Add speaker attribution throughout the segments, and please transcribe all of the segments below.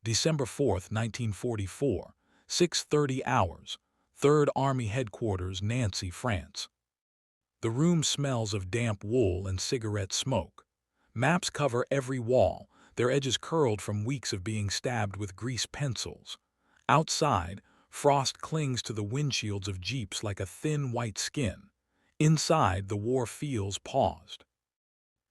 Speaker 1: December 4th, 1944, 6:30 hours, 3rd Army Headquarters, Nancy, France. The room smells of damp wool and cigarette smoke. Maps cover every wall, their edges curled from weeks of being stabbed with grease pencils. Outside, frost clings to the windshields of jeeps like a thin white skin. Inside, the war feels paused.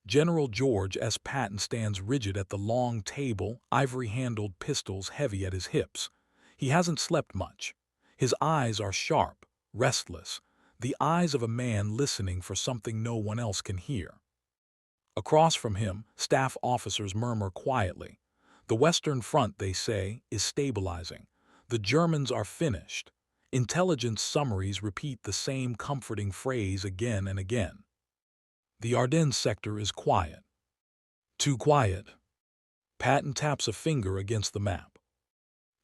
Speaker 1: General George S. Patton stands rigid at the long table, ivory-handled pistols heavy at his hips. He hasn't slept much. His eyes are sharp, restless, the eyes of a man listening for something no one else can hear. Across from him, staff officers murmur quietly. The Western Front, they say, is stabilizing. The Germans are finished. Intelligence summaries repeat the same comforting phrase again and again. The Ardennes sector is quiet. Too quiet. Patton taps a finger against the map.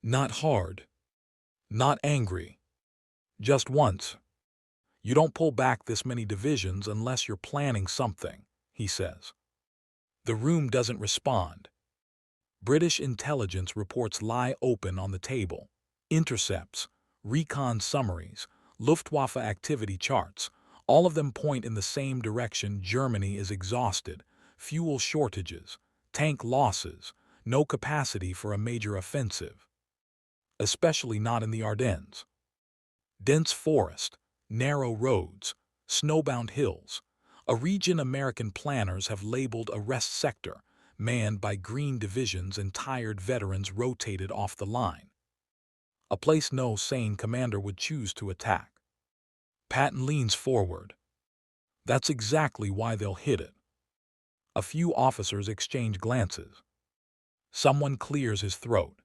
Speaker 1: Not hard. Not angry. Just once. You don't pull back this many divisions unless you're planning something, he says. The room doesn't respond. British intelligence reports lie open on the table. Intercepts, recon summaries, Luftwaffe activity charts, all of them point in the same direction. Germany is exhausted, fuel shortages, tank losses, no capacity for a major offensive. Especially not in the Ardennes. Dense forest, narrow roads, snowbound hills, a region American planners have labeled a rest sector, manned by green divisions and tired veterans rotated off the line. A place no sane commander would choose to attack. Patton leans forward. That's exactly why they'll hit it. A few officers exchange glances. Someone clears his throat.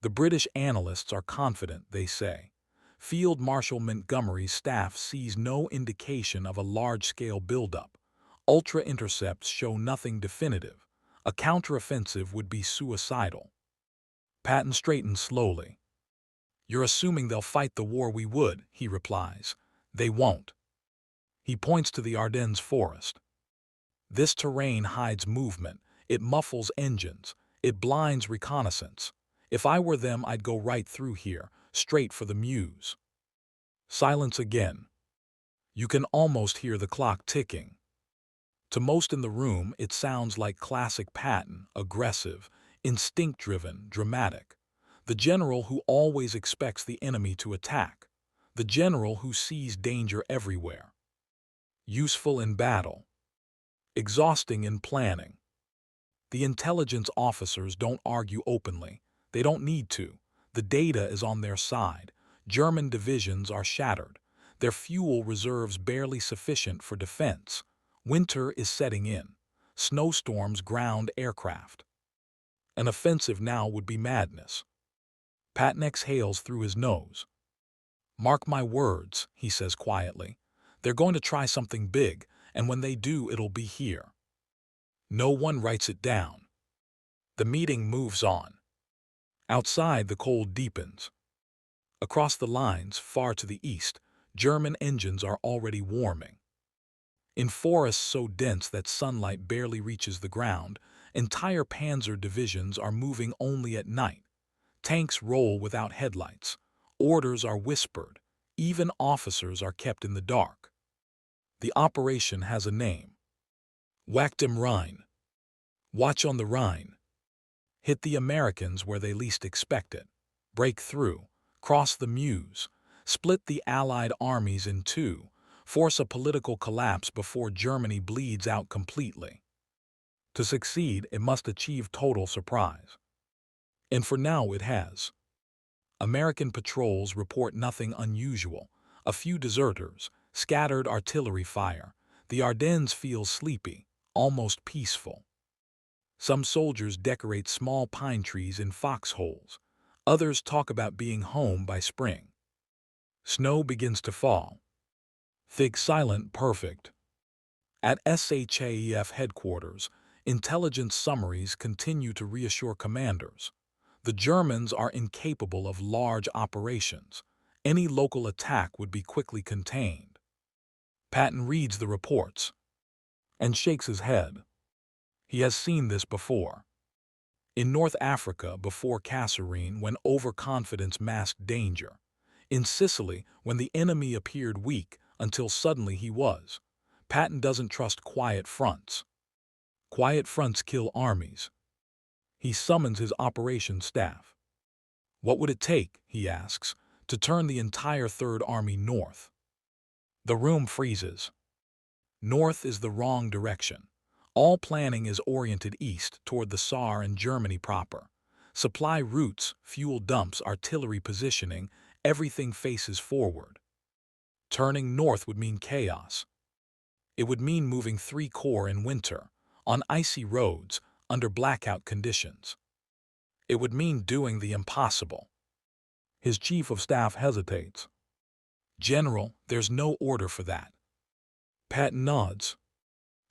Speaker 1: The British analysts are confident, they say. Field Marshal Montgomery's staff sees no indication of a large-scale buildup. Ultra-intercepts show nothing definitive. A counteroffensive would be suicidal. Patton straightens slowly. You're assuming they'll fight the war we would, he replies. They won't. He points to the Ardennes forest. This terrain hides movement. It muffles engines. It blinds reconnaissance. If I were them, I'd go right through here, straight for the Meuse. Silence again. You can almost hear the clock ticking. To most in the room, it sounds like classic Patton, aggressive, instinct-driven, dramatic. The general who always expects the enemy to attack. The general who sees danger everywhere. Useful in battle. Exhausting in planning. The intelligence officers don't argue openly. They don't need to. The data is on their side. German divisions are shattered. Their fuel reserves barely sufficient for defense. Winter is setting in. Snowstorms ground aircraft. An offensive now would be madness. Patton exhales through his nose. Mark my words, he says quietly. They're going to try something big, and when they do, it'll be here. No one writes it down. The meeting moves on. Outside, the cold deepens. Across the lines, far to the east, German engines are already warming. In forests so dense that sunlight barely reaches the ground, entire Panzer divisions are moving only at night. Tanks roll without headlights. Orders are whispered. Even officers are kept in the dark. The operation has a name. Whack dem Rhine. Watch on the Rhine. Hit the Americans where they least expect it. Break through. Cross the Meuse. Split the Allied armies in two. Force a political collapse before Germany bleeds out completely. To succeed, it must achieve total surprise. And for now it has. American patrols report nothing unusual. A few deserters, scattered artillery fire. The Ardennes feels sleepy, almost peaceful. Some soldiers decorate small pine trees in foxholes. Others talk about being home by spring. Snow begins to fall. Thick, silent, perfect. At SHAEF headquarters, intelligence summaries continue to reassure commanders. The Germans are incapable of large operations. Any local attack would be quickly contained. Patton reads the reports and shakes his head. He has seen this before. In North Africa before Kasserine when overconfidence masked danger. In Sicily when the enemy appeared weak until suddenly he was. Patton doesn't trust quiet fronts. Quiet fronts kill armies. He summons his operations staff. What would it take, he asks, to turn the entire Third Army north? The room freezes. North is the wrong direction. All planning is oriented east toward the Saar and Germany proper. Supply routes, fuel dumps, artillery positioning, everything faces forward. Turning north would mean chaos. It would mean moving 3 corps in winter, on icy roads, under blackout conditions. It would mean doing the impossible. His chief of staff hesitates. General, there's no order for that. Patton nods.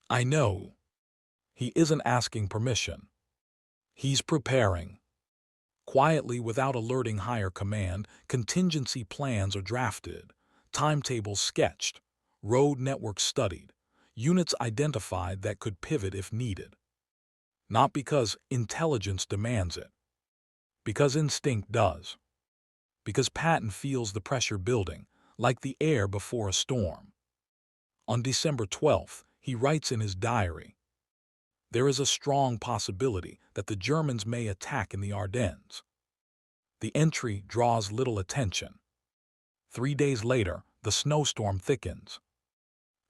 Speaker 1: I know. He isn't asking permission. He's preparing. Quietly, without alerting higher command, contingency plans are drafted, timetables sketched, road networks studied, units identified that could pivot if needed. Not because intelligence demands it. Because instinct does. Because Patton feels the pressure building, like the air before a storm. On December 12th, he writes in his diary, "There is a strong possibility that the Germans may attack in the Ardennes." The entry draws little attention. 3 days later, the snowstorm thickens.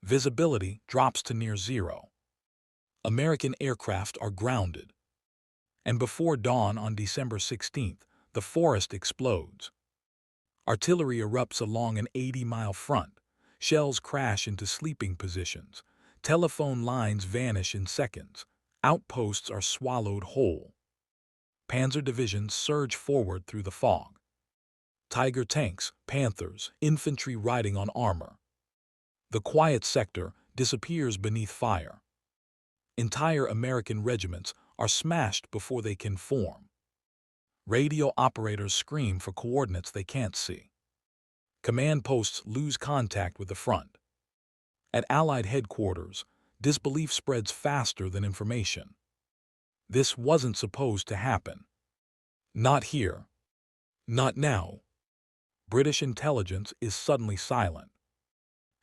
Speaker 1: Visibility drops to near zero. American aircraft are grounded. And before dawn on December 16th, the forest explodes. Artillery erupts along an 80-mile front. Shells crash into sleeping positions. Telephone lines vanish in seconds. Outposts are swallowed whole. Panzer divisions surge forward through the fog. Tiger tanks, Panthers, infantry riding on armor. The quiet sector disappears beneath fire. Entire American regiments are smashed before they can form. Radio operators scream for coordinates they can't see. Command posts lose contact with the front. At Allied headquarters, disbelief spreads faster than information. This wasn't supposed to happen. Not here. Not now. British intelligence is suddenly silent.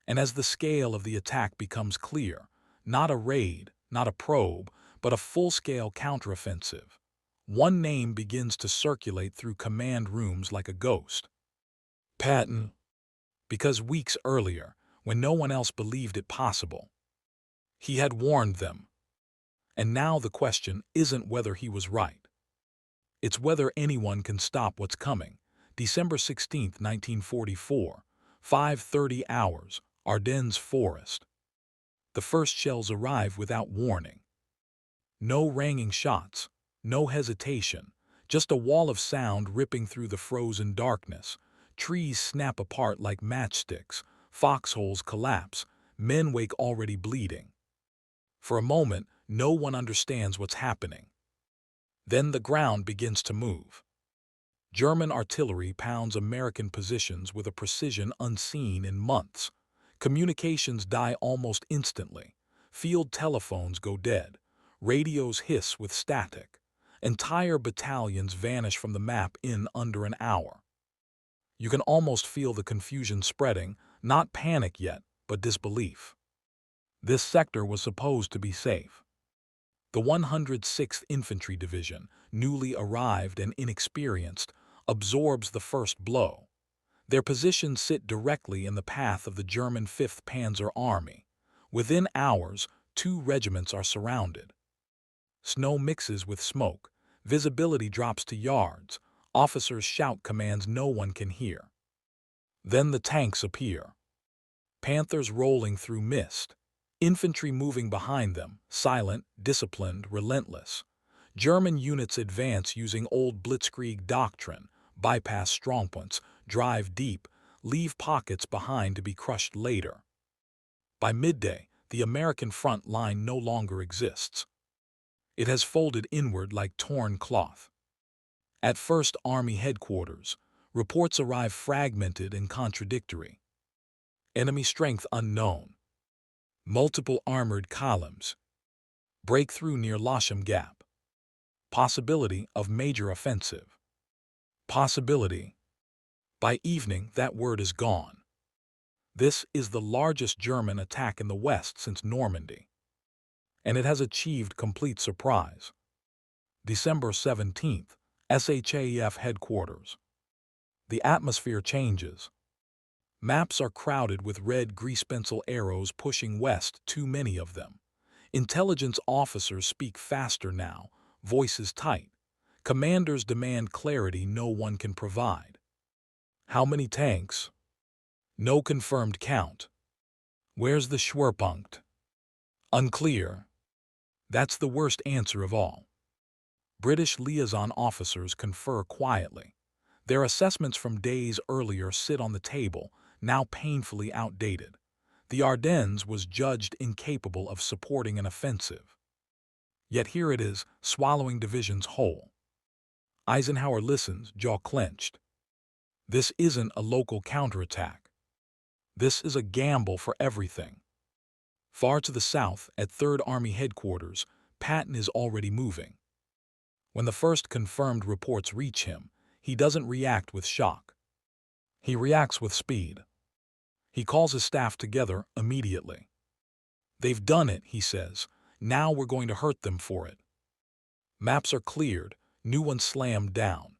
Speaker 1: And as the scale of the attack becomes clear, not a raid, not a probe, but a full-scale counteroffensive, one name begins to circulate through command rooms like a ghost. Patton. Because weeks earlier, when no one else believed it possible, he had warned them. And now the question isn't whether he was right. It's whether anyone can stop what's coming. December 16, 1944, 5:30 hours, Ardennes forest. The first shells arrive without warning. No ringing shots, no hesitation, just a wall of sound ripping through the frozen darkness. Trees snap apart like matchsticks, foxholes collapse, men wake already bleeding. For a moment, no one understands what's happening. Then the ground begins to move. German artillery pounds American positions with a precision unseen in months. Communications die almost instantly. Field telephones go dead. Radios hiss with static. Entire battalions vanish from the map in under an hour. You can almost feel the confusion spreading, not panic yet, but disbelief. This sector was supposed to be safe. The 106th Infantry Division, newly arrived and inexperienced, absorbs the first blow. Their positions sit directly in the path of the German 5th Panzer Army. Within hours, 2 regiments are surrounded. Snow mixes with smoke. Visibility drops to yards. Officers shout commands no one can hear. Then the tanks appear. Panthers rolling through mist. Infantry moving behind them, silent, disciplined, relentless. German units advance using old blitzkrieg doctrine, bypass strongpoints, drive deep, leave pockets behind to be crushed later. By midday, the American front line no longer exists. It has folded inward like torn cloth. At First Army headquarters, reports arrive fragmented and contradictory. Enemy strength unknown. Multiple armored columns. Breakthrough near Losham Gap. Possibility of major offensive. Possibility. By evening, that word is gone. This is the largest German attack in the West since Normandy, and it has achieved complete surprise. December 17th, SHAEF headquarters. The atmosphere changes. Maps are crowded with red grease-pencil arrows pushing west, too many of them. Intelligence officers speak faster now, voices tight. Commanders demand clarity no one can provide. How many tanks? No confirmed count. Where's the Schwerpunkt? Unclear. That's the worst answer of all. British liaison officers confer quietly. Their assessments from days earlier sit on the table, now painfully outdated. The Ardennes was judged incapable of supporting an offensive. Yet here it is, swallowing divisions whole. Eisenhower listens, jaw clenched. This isn't a local counterattack. This is a gamble for everything. Far to the south, at 3rd Army headquarters, Patton is already moving. When the first confirmed reports reach him, he doesn't react with shock. He reacts with speed. He calls his staff together immediately. They've done it, he says. Now we're going to hurt them for it. Maps are cleared, new ones slammed down.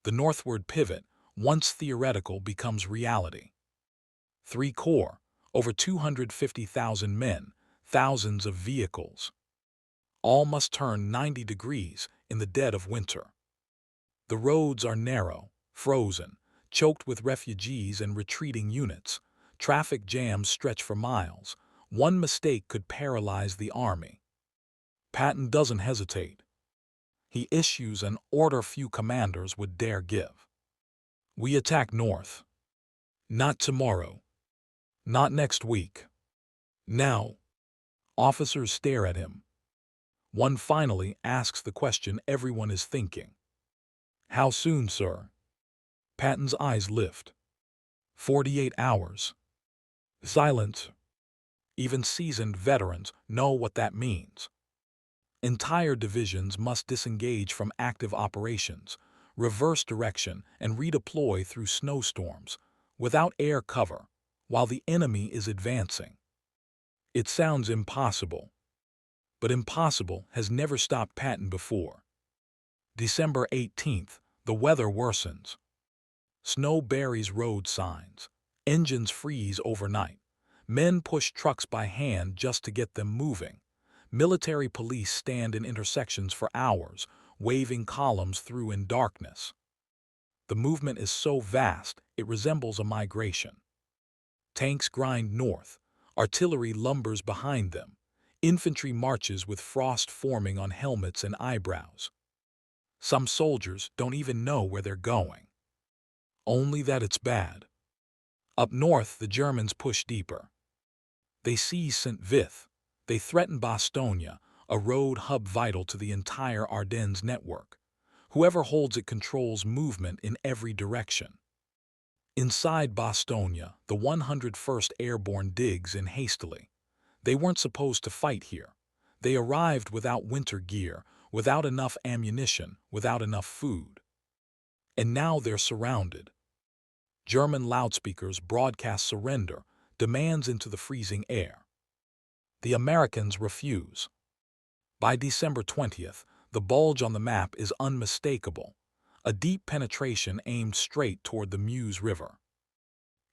Speaker 1: The northward pivot, once theoretical, becomes reality. 3 corps, over 250,000 men, thousands of vehicles. All must turn 90 degrees in the dead of winter. The roads are narrow, frozen, choked with refugees and retreating units. Traffic jams stretch for miles. One mistake could paralyze the army. Patton doesn't hesitate. He issues an order few commanders would dare give. We attack north. Not tomorrow. Not next week. Now. Officers stare at him. One finally asks the question everyone is thinking. How soon, sir? Patton's eyes lift. 48 hours. Silence. Even seasoned veterans know what that means. Entire divisions must disengage from active operations, reverse direction, and redeploy through snowstorms, without air cover, while the enemy is advancing. It sounds impossible. But impossible has never stopped Patton before. December 18th, the weather worsens. Snow buries road signs. Engines freeze overnight. Men push trucks by hand just to get them moving. Military police stand in intersections for hours, waving columns through in darkness. The movement is so vast, it resembles a migration. Tanks grind north. Artillery lumbers behind them. Infantry marches with frost forming on helmets and eyebrows. Some soldiers don't even know where they're going. Only that it's bad. Up north, the Germans push deeper. They seize St. Vith. They threaten Bastogne, a road hub vital to the entire Ardennes network. Whoever holds it controls movement in every direction. Inside Bastogne, the 101st Airborne digs in hastily. They weren't supposed to fight here. They arrived without winter gear, without enough ammunition, without enough food. And now they're surrounded. German loudspeakers broadcast surrender, demands into the freezing air. The Americans refuse. By December 20th, the bulge on the map is unmistakable, a deep penetration aimed straight toward the Meuse River.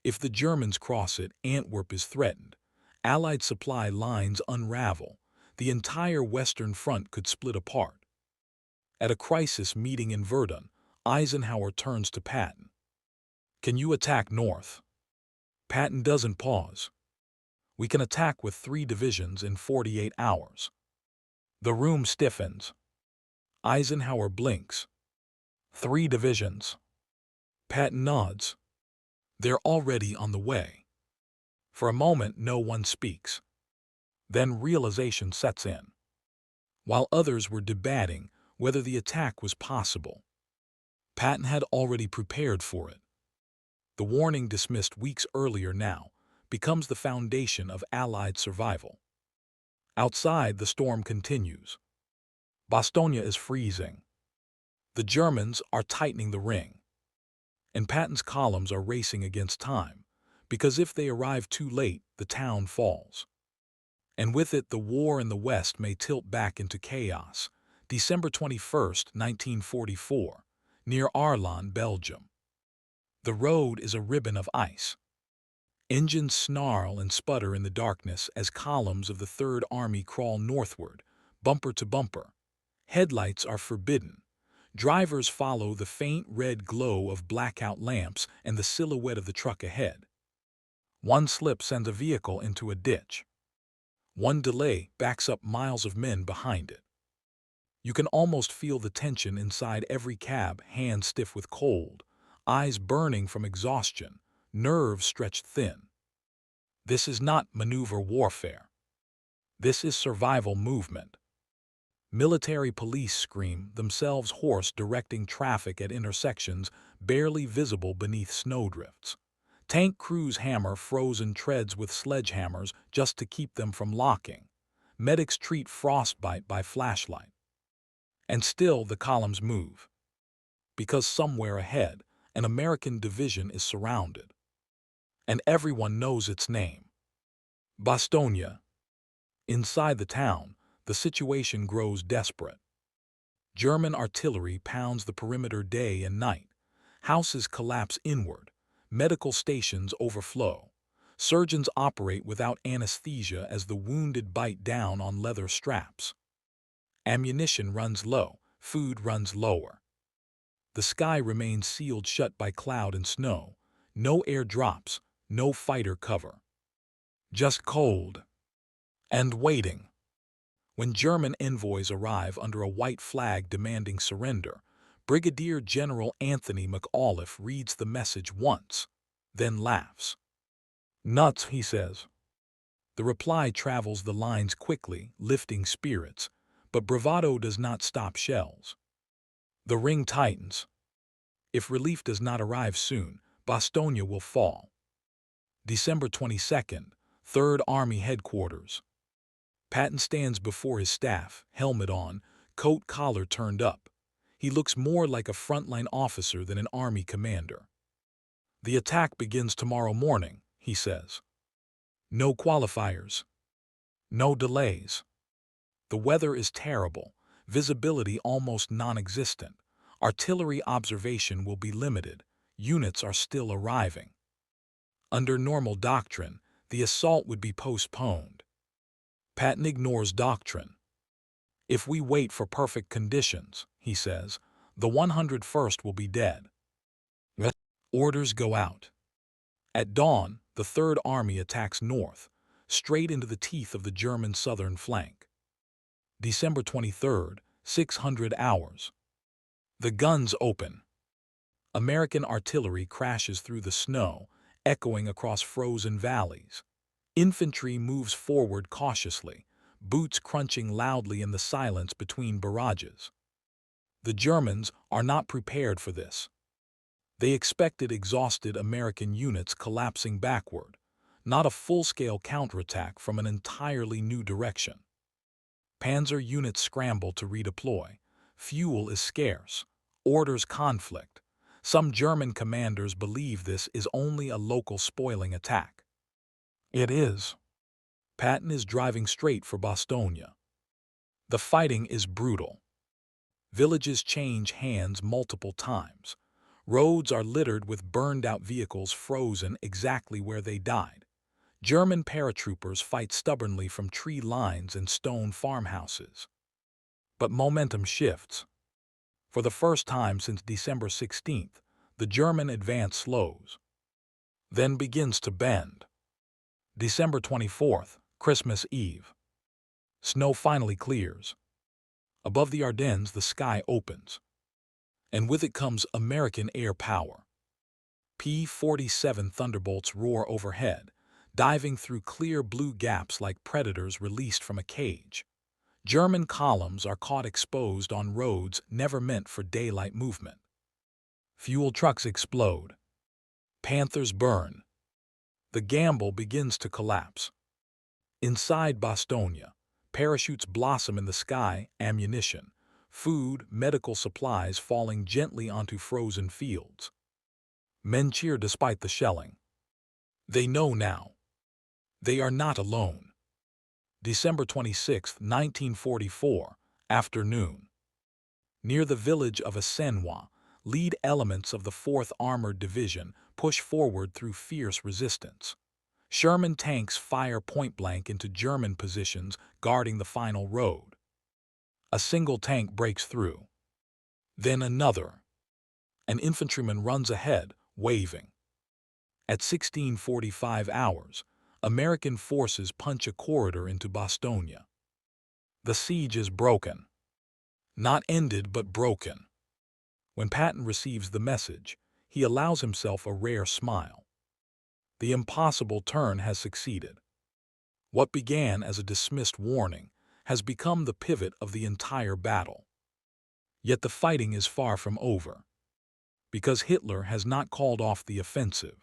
Speaker 1: If the Germans cross it, Antwerp is threatened. Allied supply lines unravel. The entire Western Front could split apart. At a crisis meeting in Verdun, Eisenhower turns to Patton. Can you attack north? Patton doesn't pause. We can attack with 3 divisions in 48 hours. The room stiffens. Eisenhower blinks. 3 divisions. Patton nods. They're already on the way. For a moment, no one speaks. Then realization sets in. While others were debating whether the attack was possible, Patton had already prepared for it. The warning dismissed weeks earlier now becomes the foundation of Allied survival. Outside, the storm continues. Bastogne is freezing. The Germans are tightening the ring, and Patton's columns are racing against time, because if they arrive too late, the town falls. And with it, the war in the West may tilt back into chaos. December 21st, 1944, near Ardennes, Belgium. The road is a ribbon of ice. Engines snarl and sputter in the darkness as columns of the Third Army crawl northward, bumper to bumper. Headlights are forbidden. Drivers follow the faint red glow of blackout lamps and the silhouette of the truck ahead. One slip sends a vehicle into a ditch. One delay backs up miles of men behind it. You can almost feel the tension inside every cab, hands stiff with cold, eyes burning from exhaustion, nerves stretched thin. This is not maneuver warfare. This is survival movement. Military police scream, themselves hoarse, directing traffic at intersections barely visible beneath snowdrifts. Tank crews hammer frozen treads with sledgehammers just to keep them from locking. Medics treat frostbite by flashlight. And still the columns move. Because somewhere ahead, an American division is surrounded. And everyone knows its name. Bastogne. Inside the town, the situation grows desperate. German artillery pounds the perimeter day and night. Houses collapse inward. Medical stations overflow. Surgeons operate without anesthesia as the wounded bite down on leather straps. Ammunition runs low, food runs lower. The sky remains sealed shut by cloud and snow. No air drops, no fighter cover. Just cold. And waiting. When German envoys arrive under a white flag demanding surrender, Brigadier General Anthony McAuliffe reads the message once, then laughs. "Nuts," he says. The reply travels the lines quickly, lifting spirits, but bravado does not stop shells. The ring tightens. If relief does not arrive soon, Bastogne will fall. December 22nd, 3rd Army Headquarters. Patton stands before his staff, helmet on, coat collar turned up. He looks more like a frontline officer than an army commander. "The attack begins tomorrow morning," he says. "No qualifiers. No delays. The weather is terrible, visibility almost non-existent. Artillery observation will be limited. Units are still arriving. Under normal doctrine, the assault would be postponed." Patton ignores doctrine. "If we wait for perfect conditions," he says, "the 101st will be dead." Orders go out. At dawn, the Third Army attacks north, straight into the teeth of the German southern flank. December 23rd, 600 hours. The guns open. American artillery crashes through the snow, echoing across frozen valleys. Infantry moves forward cautiously, boots crunching loudly in the silence between barrages. The Germans are not prepared for this. They expected exhausted American units collapsing backward, not a full-scale counterattack from an entirely new direction. Panzer units scramble to redeploy. Fuel is scarce. Orders conflict. Some German commanders believe this is only a local spoiling attack. It is. Patton is driving straight for Bastogne. The fighting is brutal. Villages change hands multiple times. Roads are littered with burned-out vehicles frozen exactly where they died. German paratroopers fight stubbornly from tree lines and stone farmhouses. But momentum shifts. For the first time since December 16th, the German advance slows, then begins to bend. December 24th, Christmas Eve. Snow finally clears. Above the Ardennes, the sky opens. And with it comes American air power. P-47 Thunderbolts roar overhead, diving through clear blue gaps like predators released from a cage. German columns are caught exposed on roads never meant for daylight movement. Fuel trucks explode. Panthers burn. The gamble begins to collapse. Inside Bastogne, parachutes blossom in the sky, ammunition, food, medical supplies falling gently onto frozen fields. Men cheer despite the shelling. They know now. They are not alone. December 26, 1944, afternoon. Near the village of Ardennes, lead elements of the 4th Armored Division push forward through fierce resistance. Sherman tanks fire point-blank into German positions guarding the final road. A single tank breaks through. Then another. An infantryman runs ahead, waving. At 16:45 hours, American forces punch a corridor into Bastogne. The siege is broken. Not ended, but broken. When Patton receives the message, he allows himself a rare smile. The impossible turn has succeeded. What began as a dismissed warning has become the pivot of the entire battle. Yet the fighting is far from over, because Hitler has not called off the offensive.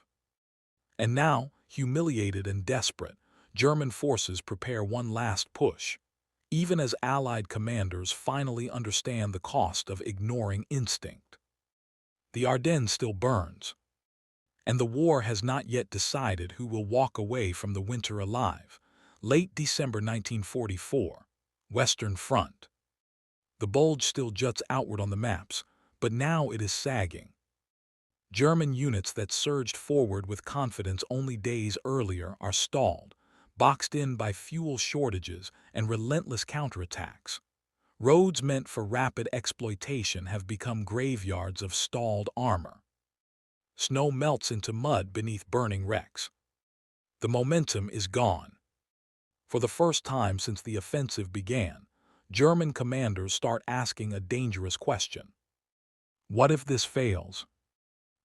Speaker 1: And now, humiliated and desperate, German forces prepare one last push, even as Allied commanders finally understand the cost of ignoring instinct. The Ardennes still burns, and the war has not yet decided who will walk away from the winter alive. Late December 1944, Western Front. The Bulge still juts outward on the maps, but now it is sagging. German units that surged forward with confidence only days earlier are stalled, boxed in by fuel shortages and relentless counterattacks. Roads meant for rapid exploitation have become graveyards of stalled armor. Snow melts into mud beneath burning wrecks. The momentum is gone. For the first time since the offensive began, German commanders start asking a dangerous question. What if this fails?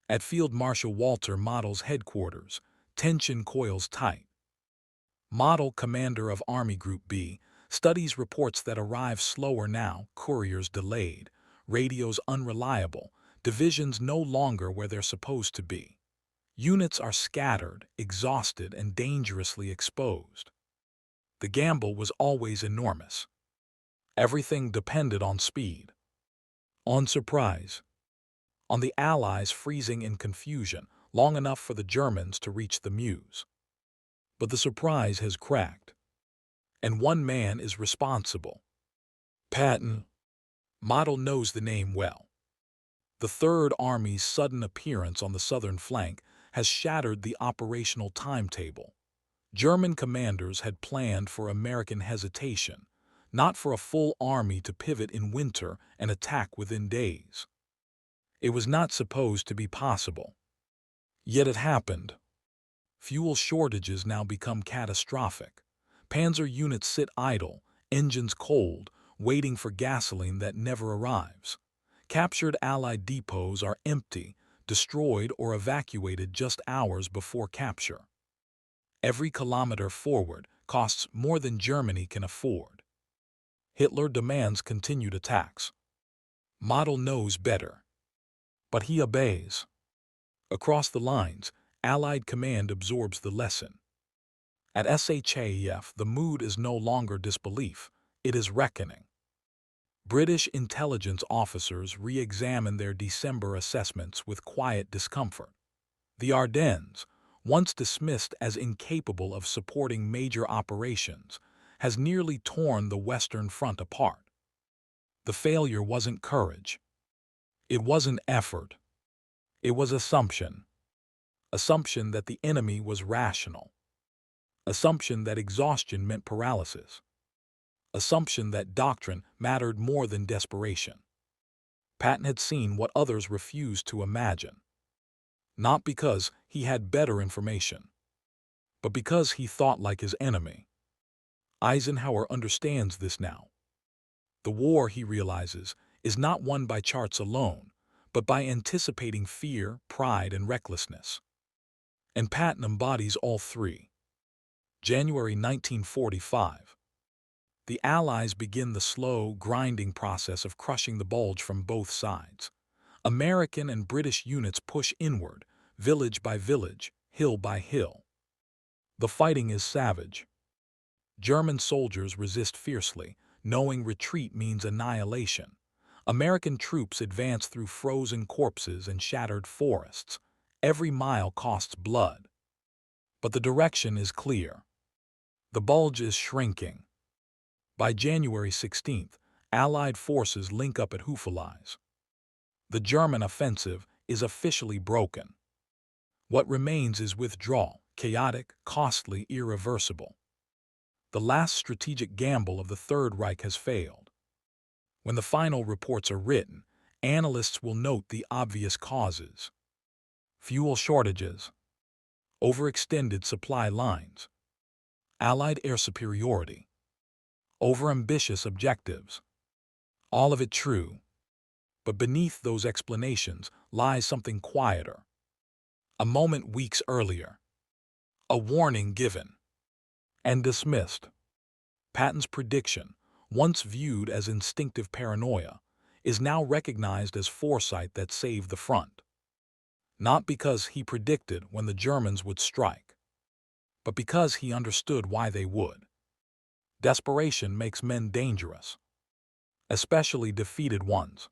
Speaker 1: At Field Marshal Walter Model's headquarters, tension coils tight. Model, commander of Army Group B, studies reports that arrive slower now, couriers delayed, radios unreliable, divisions no longer where they're supposed to be. Units are scattered, exhausted, and dangerously exposed. The gamble was always enormous. Everything depended on speed, on surprise, on the Allies freezing in confusion long enough for the Germans to reach the Meuse. But the surprise has cracked, and one man is responsible. Patton. Model knows the name well. The Third Army's sudden appearance on the southern flank has shattered the operational timetable. German commanders had planned for American hesitation, not for a full army to pivot in winter and attack within days. It was not supposed to be possible. Yet it happened. Fuel shortages now become catastrophic. Panzer units sit idle, engines cold, waiting for gasoline that never arrives. Captured Allied depots are empty, destroyed or evacuated just hours before capture. Every kilometer forward costs more than Germany can afford. Hitler demands continued attacks. Model knows better, but he obeys. Across the lines, Allied command absorbs the lesson. At SHAEF, the mood is no longer disbelief, it is reckoning. British intelligence officers re-examine their December assessments with quiet discomfort. The Ardennes, once dismissed as incapable of supporting major operations, has nearly torn the Western Front apart. The failure wasn't courage. It wasn't effort. It was assumption. Assumption that the enemy was rational. Assumption that exhaustion meant paralysis. Assumption that doctrine mattered more than desperation. Patton had seen what others refused to imagine. Not because he had better information, but because he thought like his enemy. Eisenhower understands this now. The war, he realizes, is not won by charts alone, but by anticipating fear, pride, and recklessness. And Patton embodies all three. January 1945. The Allies begin the slow, grinding process of crushing the Bulge from both sides. American and British units push inward, village by village, hill by hill. The fighting is savage. German soldiers resist fiercely, knowing retreat means annihilation. American troops advance through frozen corpses and shattered forests. Every mile costs blood. But the direction is clear. The Bulge is shrinking. By January 16th, Allied forces link up at Houffalize. The German offensive is officially broken. What remains is withdrawal, chaotic, costly, irreversible. The last strategic gamble of the Third Reich has failed. When the final reports are written, analysts will note the obvious causes: fuel shortages, overextended supply lines, Allied air superiority, overambitious objectives. All of it true. But beneath those explanations lies something quieter. A moment weeks earlier. A warning given. And dismissed. Patton's prediction, once viewed as instinctive paranoia, is now recognized as foresight that saved the front. Not because he predicted when the Germans would strike, but because he understood why they would. Desperation makes men dangerous, especially defeated ones.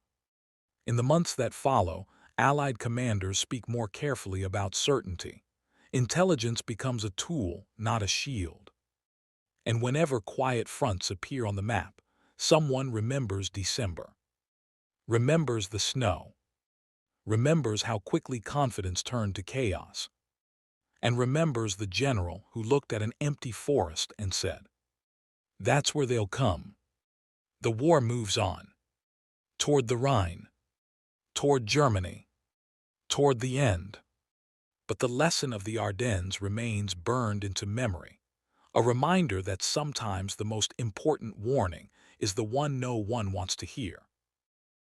Speaker 1: In the months that follow, Allied commanders speak more carefully about certainty. Intelligence becomes a tool, not a shield. And whenever quiet fronts appear on the map, someone remembers December, remembers the snow, remembers how quickly confidence turned to chaos, and remembers the general who looked at an empty forest and said, "That's where they'll come." The war moves on, toward the Rhine, toward Germany, toward the end. But the lesson of the Ardennes remains burned into memory, a reminder that sometimes the most important warning is the one no one wants to hear.